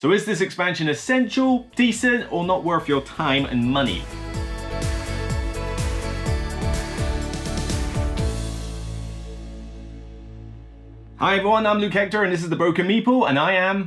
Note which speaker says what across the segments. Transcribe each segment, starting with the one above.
Speaker 1: So is this expansion essential, decent, or not worth your time and money? Hi everyone, I'm Luke Hector and this is the Broken Meeple, and I am...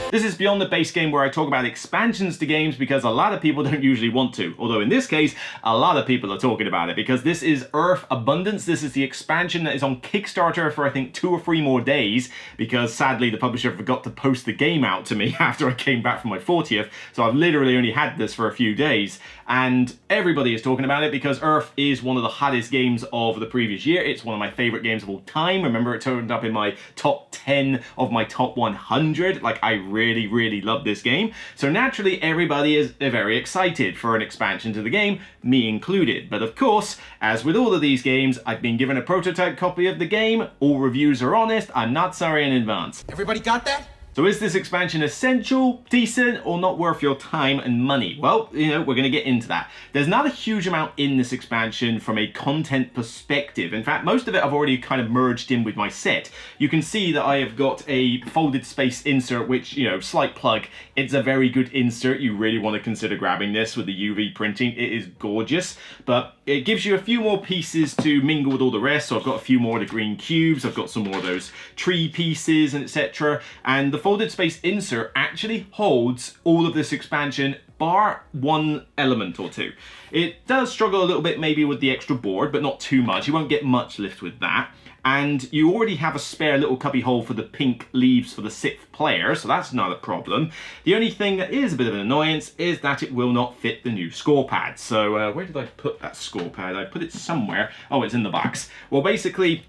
Speaker 1: This is beyond the base game where I talk about expansions to games because a lot of people don't usually want to. Although in this case, a lot of people are talking about it because this is Earth Abundance. This is the expansion that is on Kickstarter for I think 2 or 3 more days because sadly the publisher forgot to post the game out to me after I came back from my 40th. So I've literally only had this for a few days and everybody is talking about it because Earth is one of the hottest games of the previous year. It's one of my favorite games of all time. Remember, it turned up in my top 10 of my top 100. Like, I really love this game. So naturally, everybody is very excited for an expansion to the game, me included. But of course, as with all of these games, I've been given a prototype copy of the game. All reviews are honest. I'm not sorry in advance.
Speaker 2: Everybody got that?
Speaker 1: So is this expansion essential, decent, or not worth your time and money? Well, we're going to get into that. There's not a huge amount in this expansion from a content perspective. In fact, most of it I've already kind of merged in with my set. You can see that I have got a folded space insert, which, slight plug. It's a very good insert. You really want to consider grabbing this with the UV printing. It is gorgeous, but it gives you a few more pieces to mingle with all the rest. So I've got a few more of the green cubes. I've got some more of those tree pieces and etc. And the folded space insert actually holds all of this expansion bar one element or two. It does struggle a little bit maybe with the extra board, but not too much. You won't get much lift with that. And you already have a spare little cubby hole for the pink leaves for the 6th player, so that's not a problem. The only thing that is a bit of an annoyance is that it will not fit the new score pad. So where did I put that score pad? I put it somewhere. Oh, it's in the box. Well, basically,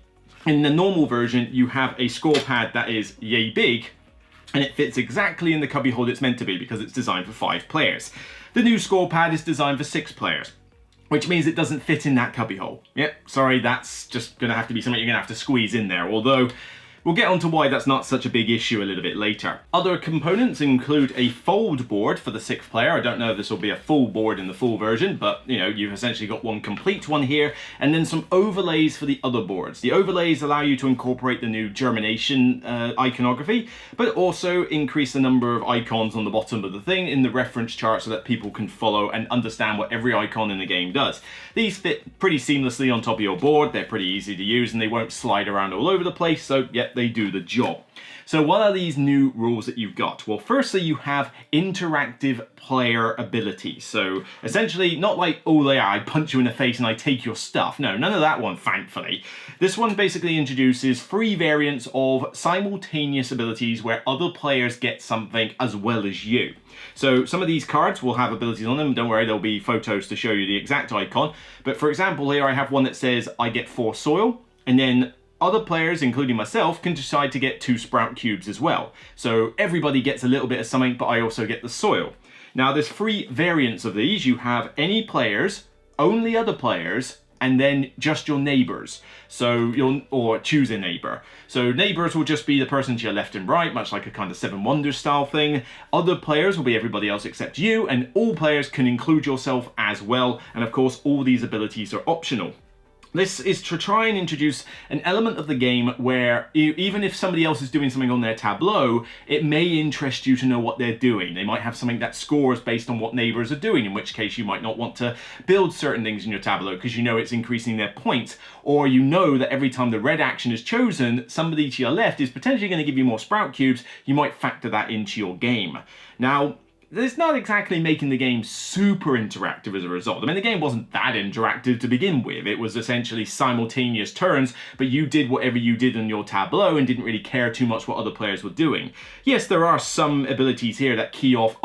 Speaker 1: in the normal version, you have a score pad that is yay big, and it fits exactly in the cubby hole it's meant to be because it's designed for 5 players. The new score pad is designed for 6 players, which means it doesn't fit in that cubby hole. Yep, sorry, that's just gonna have to be something you're gonna have to squeeze in there, although we'll get on to why that's not such a big issue a little bit later. Other components include a fold board for the 6th player. I don't know if this will be a full board in the full version, but you've essentially got one complete one here, and then some overlays for the other boards. The overlays allow you to incorporate the new Germination iconography, but also increase the number of icons on the bottom of the thing in the reference chart so that people can follow and understand what every icon in the game does. These fit pretty seamlessly on top of your board. They're pretty easy to use and they won't slide around all over the place, so yeah, they do the job. So what are these new rules that you've got? Well, firstly, you have interactive player abilities. So essentially, not like, oh yeah, I punch you in the face and I take your stuff. No, none of that one, thankfully. This one basically introduces 3 variants of simultaneous abilities where other players get something as well as you. So some of these cards will have abilities on them. Don't worry, there'll be photos to show you the exact icon. But for example, here I have one that says I get 4 soil, and then other players, including myself, can decide to get 2 sprout cubes as well. So everybody gets a little bit of something, but I also get the soil. Now there's 3 variants of these. You have any players, only other players, and then just your neighbors. So or choose a neighbor. So neighbors will just be the person to your left and right, much like a kind of 7 Wonders style thing. Other players will be everybody else except you, and all players can include yourself as well. And of course, all these abilities are optional. This is to try and introduce an element of the game where even if somebody else is doing something on their tableau, it may interest you to know what they're doing. They might have something that scores based on what neighbors are doing, in which case you might not want to build certain things in your tableau because you know it's increasing their points, or you know that every time the red action is chosen, somebody to your left is potentially going to give you more sprout cubes. You might factor that into your game. Now, it's not exactly making the game super interactive as a result. I mean, the game wasn't that interactive to begin with. It was essentially simultaneous turns, but you did whatever you did on your tableau and didn't really care too much what other players were doing. Yes, there are some abilities here that key off,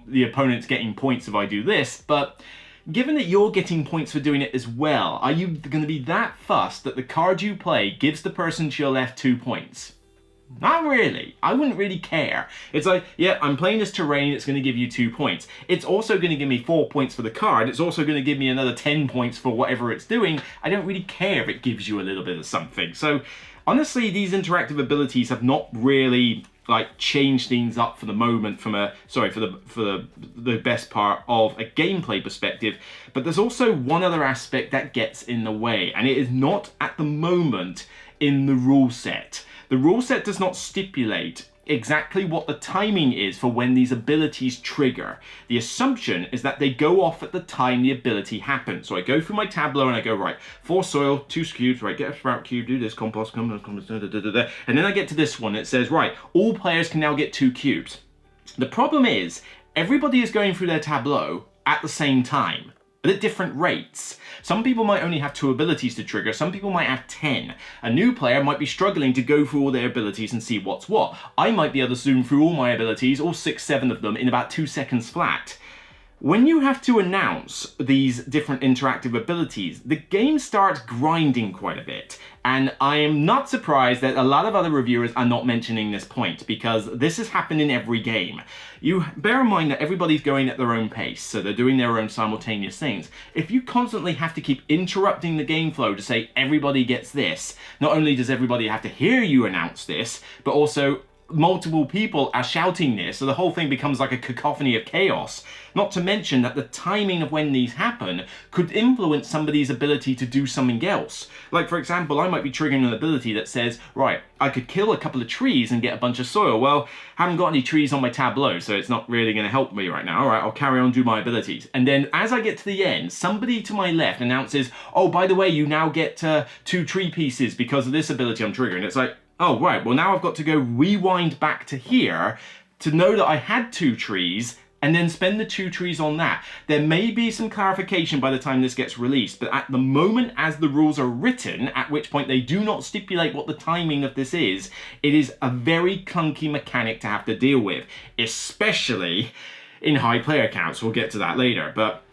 Speaker 1: the opponent's getting points if I do this, but given that you're getting points for doing it as well, are you going to be that fussed that the card you play gives the person to your left 2 points? Not really. I wouldn't really care. It's like, yeah, I'm playing this terrain, it's going to give you 2 points. It's also going to give me 4 points for the card. It's also going to give me another 10 points for whatever it's doing. I don't really care if it gives you a little bit of something. So honestly, these interactive abilities have not really change things up for the moment from for the best part of a gameplay perspective. But there's also one other aspect that gets in the way, and it is not at the moment in the rule set. The rule set does not stipulate exactly what the timing is for when these abilities trigger. The assumption is that they go off at the time the ability happens. So I go through my tableau and I go, right, 4 soil, 2 cubes, right, get a sprout cube, do this, compost, and then I get to this one. It says, right, all players can now get 2 cubes. The problem is, everybody is going through their tableau at the same time, but at different rates. Some people might only have 2 abilities to trigger, some people might have 10. A new player might be struggling to go through all their abilities and see what's what. I might be able to zoom through all my abilities, all 6, 7 of them, in about 2 seconds flat. When you have to announce these different interactive abilities, the game starts grinding quite a bit. And I am not surprised that a lot of other reviewers are not mentioning this point, because this has happened in every game. You bear in mind that everybody's going at their own pace, so they're doing their own simultaneous things. If you constantly have to keep interrupting the game flow to say everybody gets this, not only does everybody have to hear you announce this, but also multiple people are shouting this, so the whole thing becomes like a cacophony of chaos. Not to mention that the timing of when these happen could influence somebody's ability to do something else. Like, for example, I might be triggering an ability that says, right, I could kill a couple of trees and get a bunch of soil. Well, I haven't got any trees on my tableau, so it's not really going to help me right now. All right, I'll carry on do my abilities. And then as I get to the end, somebody to my left announces, oh, by the way, you now get 2 tree pieces because of this ability I'm triggering. It's like, oh, right, well, now I've got to go rewind back to here to know that I had 2 trees and then spend the 2 trees on that. There may be some clarification by the time this gets released, but at the moment as the rules are written, at which point they do not stipulate what the timing of this is, it is a very clunky mechanic to have to deal with, especially in high player counts. We'll get to that later, but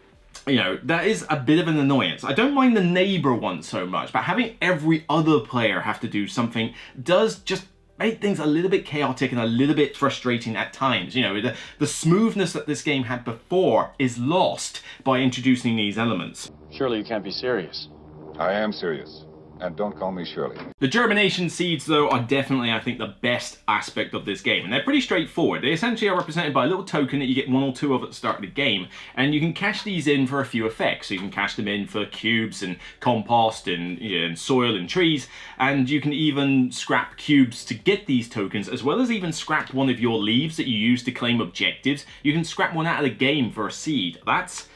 Speaker 1: you know, that is a bit of an annoyance. I don't mind the neighbor one so much, but having every other player have to do something does just make things a little bit chaotic and a little bit frustrating at times. You know, the smoothness that this game had before is lost by introducing these elements.
Speaker 2: Surely you can't be serious.
Speaker 3: I am serious. And don't call me Shirley.
Speaker 1: The germination seeds, though, are definitely, I think, the best aspect of this game. And they're pretty straightforward. They essentially are represented by a little token that you get 1 or 2 of at the start of the game. And you can cash these in for a few effects. So you can cash them in for cubes and compost and soil and trees. And you can even scrap cubes to get these tokens, as well as even scrap one of your leaves that you use to claim objectives. You can scrap one out of the game for a seed. That's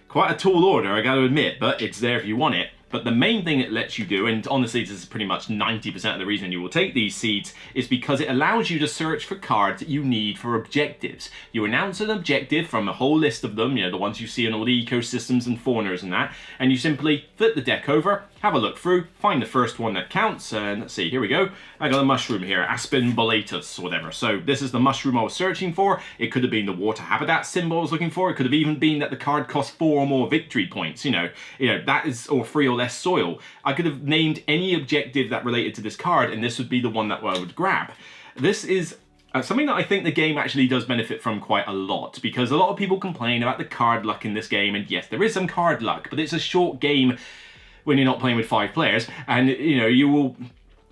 Speaker 1: quite a tall order, I gotta admit, but it's there if you want it. But the main thing it lets you do, and honestly this is pretty much 90% of the reason you will take these seeds, is because it allows you to search for cards that you need for objectives. You announce an objective from a whole list of them, you know, the ones you see in all the ecosystems and faunas and that, and you simply flip the deck over, have a look through, find the first one that counts, and let's see, here we go. I got a mushroom here, Aspen boletus or whatever. So this is the mushroom I was searching for. It could have been the water habitat symbol I was looking for. It could have even been that the card costs 4 or more victory points. You know, that is, or 3 or less soil. I could have named any objective that related to this card, and this would be the one that I would grab. This is something that I think the game actually does benefit from quite a lot, because a lot of people complain about the card luck in this game, and yes, there is some card luck, but it's a short game when you're not playing with 5 players, and you know, you will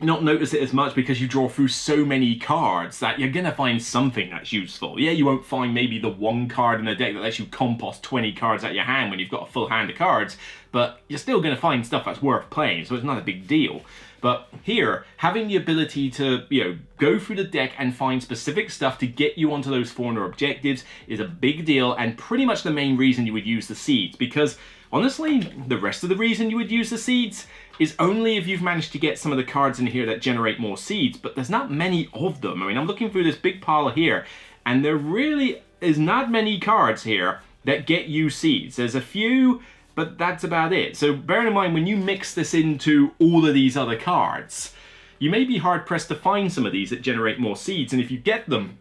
Speaker 1: not notice it as much because you draw through so many cards that you're gonna find something that's useful. Yeah, you won't find maybe the 1 card in a deck that lets you compost 20 cards out your hand when you've got a full hand of cards, but you're still gonna find stuff that's worth playing, so it's not a big deal. But here, having the ability to, you know, go through the deck and find specific stuff to get you onto those fauna objectives is a big deal, and pretty much the main reason you would use the seeds, because honestly, the rest of the reason you would use the seeds is only if you've managed to get some of the cards in here that generate more seeds, but there's not many of them. I mean, I'm looking through this big pile here, and there really is not many cards here that get you seeds. There's a few, but that's about it. So bear in mind, when you mix this into all of these other cards, you may be hard-pressed to find some of these that generate more seeds, and if you get them,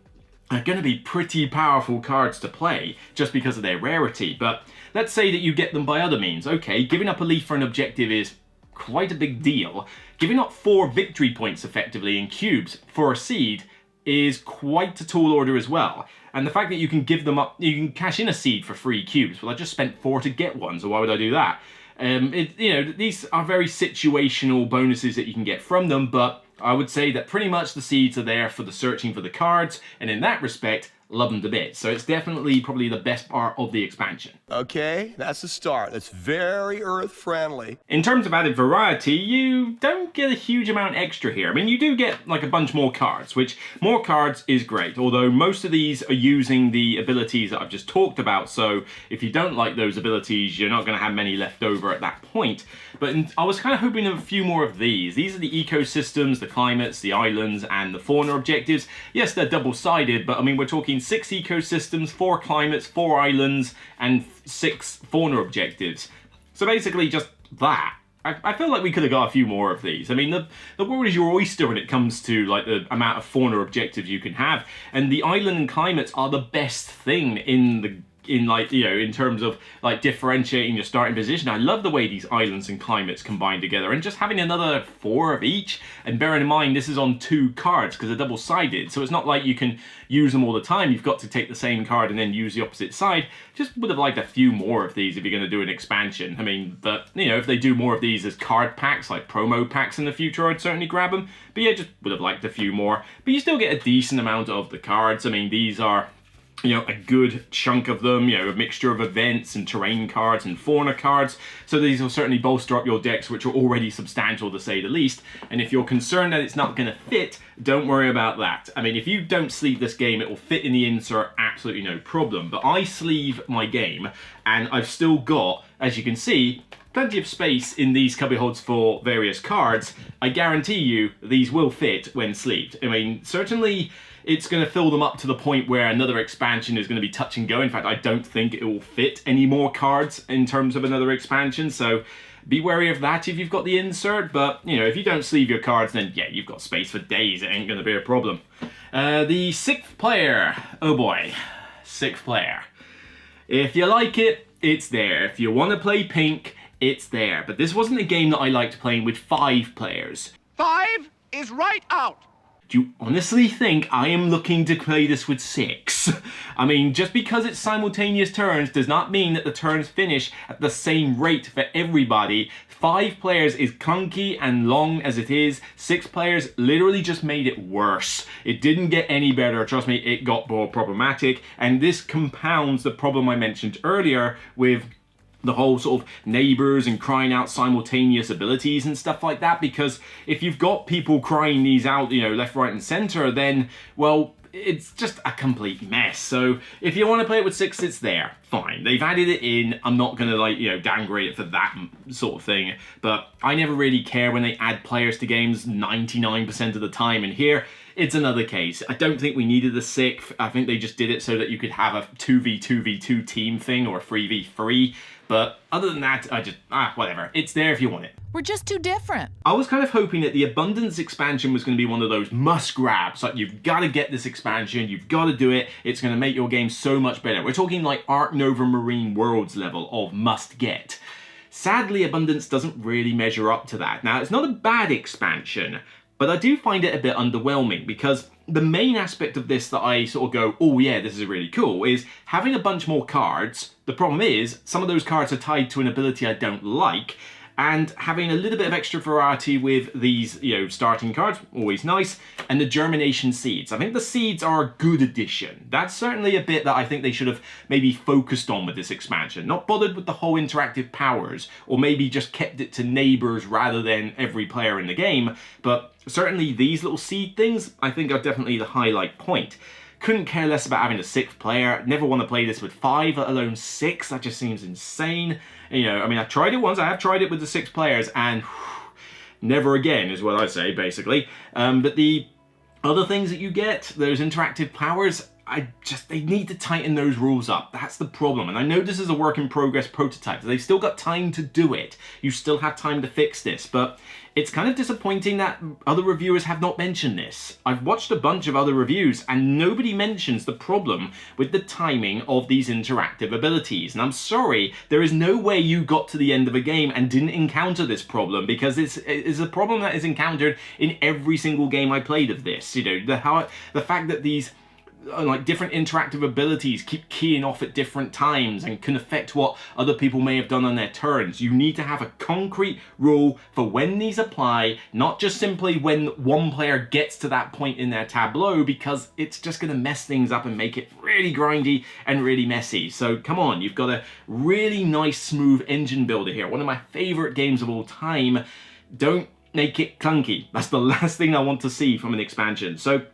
Speaker 1: they're going to be pretty powerful cards to play just because of their rarity. But let's say that you get them by other means. Okay, giving up a leaf for an objective is quite a big deal. Giving up 4 victory points effectively in cubes for a seed is quite a tall order as well. And the fact that you can give them up, you can cash in a seed for 3 cubes. Well, I just spent 4 to get one, so why would I do that? You know, these are very situational bonuses that you can get from them, but I would say that pretty much the seeds are there for the searching for the cards, and in that respect, love them to bits. So it's definitely probably the best part of the expansion.
Speaker 2: Okay, that's a start. That's very Earth-friendly.
Speaker 1: In terms of added variety, you don't get a huge amount extra here. I mean, you do get like a bunch more cards, which more cards is great, although most of these are using the abilities that I've just talked about, so if you don't like those abilities, you're not going to have many left over at that point. But I was kind of hoping of a few more of these. These are the ecosystems, the climates, the islands, and the fauna objectives. Yes, they're double-sided, but I mean, we're talking 6 ecosystems, 4 climates, 4 islands, and 6 fauna objectives. So basically just that. I feel like we could have got a few more of these. I mean, the world is your oyster when it comes to like the amount of fauna objectives you can have, and the island and climates are the best thing in terms of like differentiating your starting position. I love the way these islands and climates combine together, and just having another 4 of each, and bearing in mind this is on 2 cards because they're double-sided, so it's not like you can use them all the time. You've got to take the same card and then use the opposite side. Just would have liked a few more of these if you're going to do an expansion. I mean, but you know, if they do more of these as card packs, like promo packs in the future, I'd certainly grab them. But yeah, just would have liked a few more. But you still get a decent amount of the cards. I mean, these are, you know, a good chunk of them, you know, a mixture of events and terrain cards and fauna cards. So these will certainly bolster up your decks, which are already substantial to say the least. And if you're concerned that it's not going to fit, don't worry about that. I mean, if you don't sleeve this game, it will fit in the insert, absolutely no problem. But I sleeve my game, and I've still got, as you can see, plenty of space in these cubby holds for various cards. I guarantee you these will fit when sleeved. I mean, certainly it's going to fill them up to the point where another expansion is going to be touch and go. In fact, I don't think it will fit any more cards in terms of another expansion, so be wary of that if you've got the insert. But, you know, if you don't sleeve your cards, then yeah, you've got space for days. It ain't going to be a problem. The 6th player. Oh boy. 6th player. If you like it, it's there. If you want to play pink, it's there. But this wasn't a game that I liked playing with 5 players.
Speaker 4: 5 is right out.
Speaker 1: Do you honestly think I am looking to play this with 6? I mean, just because it's simultaneous turns does not mean that the turns finish at the same rate for everybody. 5 players is clunky and long as it is. 6 players literally just made it worse. It didn't get any better, trust me, it got more problematic. And this compounds the problem I mentioned earlier with the whole sort of neighbors and crying out simultaneous abilities and stuff like that, because if you've got people crying these out, you know, left, right and center, then, well, it's just a complete mess. So if you want to play it with 6, it's there. Fine. They've added it in. I'm not going to, like, you know, downgrade it for that sort of thing. But I never really care when they add players to games 99% of the time. And here, it's another case. I don't think we needed the 6th. I think they just did it so that you could have a 2v2v2 team thing or a 3v3. But other than that, I just, whatever. It's there if you want it.
Speaker 5: We're just too different.
Speaker 1: I was kind of hoping that the Abundance expansion was going to be one of those must grabs. Like, you've got to get this expansion. You've got to do it. It's going to make your game so much better. We're talking like Ark Nova Marine Worlds level of must get. Sadly, Abundance doesn't really measure up to that. Now, it's not a bad expansion, but I do find it a bit underwhelming because the main aspect of this that I sort of go, oh yeah, this is really cool, is having a bunch more cards. The problem is, some of those cards are tied to an ability I don't like, and having a little bit of extra variety with these, you know, starting cards, always nice, and the Germination seeds. I think the seeds are a good addition. That's certainly a bit that I think they should have maybe focused on with this expansion. Not bothered with the whole interactive powers, or maybe just kept it to neighbors rather than every player in the game, but certainly these little seed things, I think, are definitely the highlight point. Couldn't care less about having a 6th player. Never want to play this with 5, let alone 6. That just seems insane. You know, I mean, I tried it once. I have tried it with the 6 players, and never again is what I say, basically. But the other things that you get, those interactive powers, they need to tighten those rules up. That's the problem. And I know this is a work in progress prototype. So they've still got time to do it. You still have time to fix this, but it's kind of disappointing that other reviewers have not mentioned this. I've watched a bunch of other reviews and nobody mentions the problem with the timing of these interactive abilities. And I'm sorry, there is no way you got to the end of a game and didn't encounter this problem, because it's a problem that is encountered in every single game I played of this. You know, the fact that these like different interactive abilities keep keying off at different times and can affect what other people may have done on their turns. You need to have a concrete rule for when these apply, not just simply when one player gets to that point in their tableau, because it's just going to mess things up and make it really grindy and really messy. So come on, you've got a really nice smooth engine builder here, one of my favorite games of all time. Don't make it clunky. That's the last thing I want to see from an expansion. So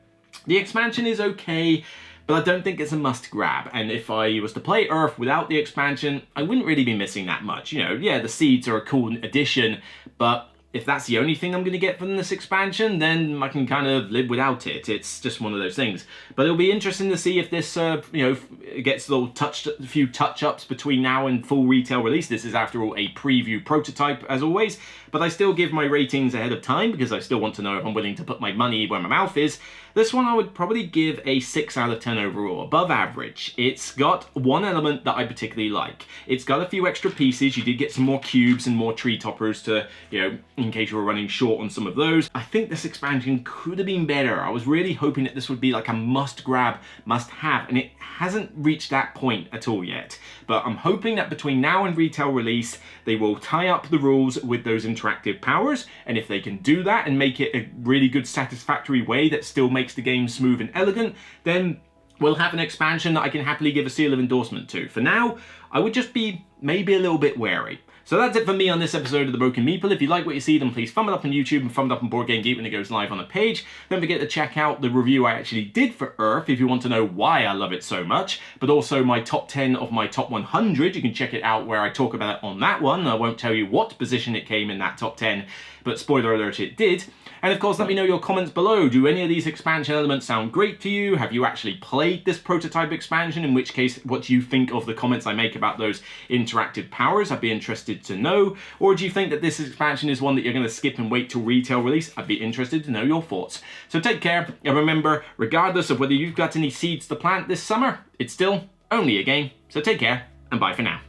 Speaker 1: the expansion is okay, but I don't think it's a must grab. And if I was to play Earth without the expansion, I wouldn't really be missing that much. You know, yeah, the seeds are a cool addition, but if that's the only thing I'm going to get from this expansion, then I can kind of live without it. It's just one of those things. But it'll be interesting to see if this, gets a few touch-ups between now and full retail release. This is, after all, a preview prototype, as always. But I still give my ratings ahead of time because I still want to know if I'm willing to put my money where my mouth is. This one I would probably give a 6 out of 10 overall, above average. It's got one element that I particularly like. It's got a few extra pieces. You did get some more cubes and more tree toppers to, in case you were running short on some of those. I think this expansion could have been better. I was really hoping that this would be like a must grab, must have, and it hasn't reached that point at all yet. But I'm hoping that between now and retail release, they will tie up the rules with those interactive powers, and if they can do that and make it a really good, satisfactory way that still makes the game smooth and elegant, then we'll have an expansion that I can happily give a seal of endorsement to. For now, I would just be maybe a little bit wary. So that's it for me on this episode of The Broken Meeple. If you like what you see, then please thumb it up on YouTube and thumb it up on Board Game Geek when it goes live on a page. Don't forget to check out the review I actually did for Earth if you want to know why I love it so much, but also my top 10 of my top 100. You can check it out where I talk about it on that one. I won't tell you what position it came in that top 10, but spoiler alert, it did. And of course, let me know your comments below. Do any of these expansion elements sound great to you? Have you actually played this prototype expansion? In which case, what do you think of the comments I make about those interactive powers? I'd be interested to know. Or do you think that this expansion is one that you're going to skip and wait till retail release? I'd be interested to know your thoughts. So take care, and remember, regardless of whether you've got any seeds to plant this summer, it's still only a game. So take care, and bye for now.